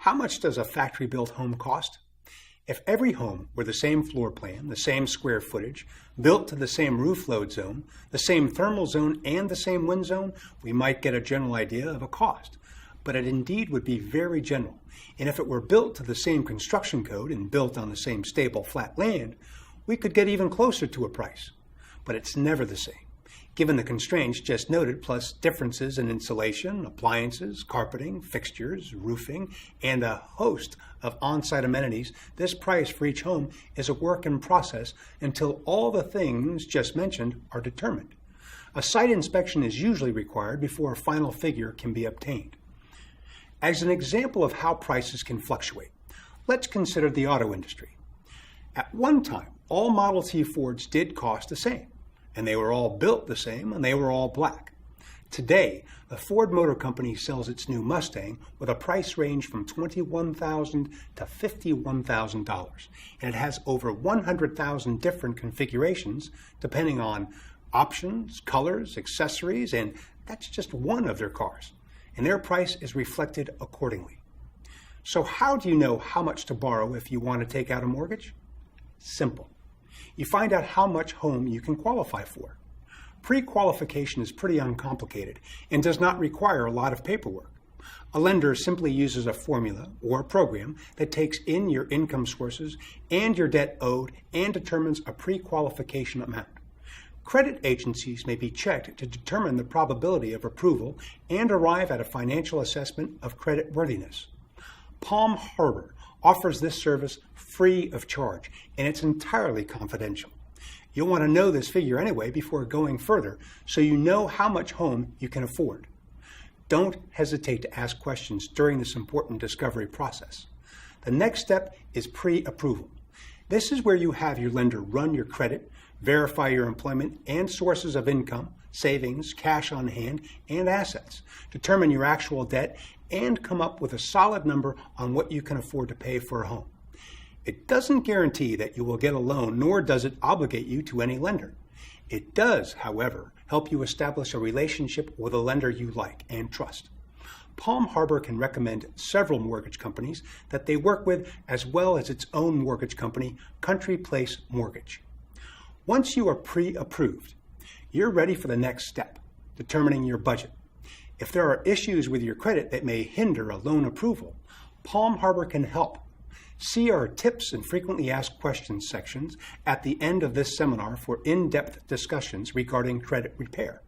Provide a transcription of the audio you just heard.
How much does a factory-built home cost? If every home were the same floor plan, the same square footage, built to the same roof load zone, the same thermal zone, and the same wind zone, we might get a general idea of a cost. But it indeed would be very general. And if it were built to the same construction code and built on the same stable flat land, we could get even closer to a price. But it's never the same. Given the constraints just noted, plus differences in insulation, appliances, carpeting, fixtures, roofing, and a host of on-site amenities, this price for each home is a work in process until all the things just mentioned are determined. A site inspection is usually required before a final figure can be obtained. As an example of how prices can fluctuate, let's consider the auto industry. At one time, all Model T Fords did cost the same, and they were all built the same, and they were all black. Today, the Ford Motor Company sells its new Mustang with a price range from $21,000 to $51,000, and it has over 100,000 different configurations depending on options, colors, accessories, and that's just one of their cars, and their price is reflected accordingly. So how do you know how much to borrow if you want to take out a mortgage? Simple. You find out how much home you can qualify for. Pre-qualification is pretty uncomplicated and does not require a lot of paperwork. A lender simply uses a formula or a program that takes in your income sources and your debt owed and determines a pre-qualification amount. Credit agencies may be checked to determine the probability of approval and arrive at a financial assessment of credit worthiness. Palm Harbor offers this service free of charge, and it's entirely confidential. You'll want to know this figure anyway before going further, so you know how much home you can afford. Don't hesitate to ask questions during this important discovery process. The next step is pre-approval. This is where you have your lender run your credit, verify your employment and sources of income, savings, cash on hand, and assets, determine your actual debt, and come up with a solid number on what you can afford to pay for a home. It doesn't guarantee that you will get a loan, nor does it obligate you to any lender. It does, however, help you establish a relationship with a lender you like and trust. Palm Harbor can recommend several mortgage companies that they work with, as well as its own mortgage company, Country Place Mortgage. Once you are pre-approved, you're ready for the next step, determining your budget. If there are issues with your credit that may hinder a loan approval, Palm Harbor can help. See our tips and frequently asked questions sections at the end of this seminar for in-depth discussions regarding credit repair.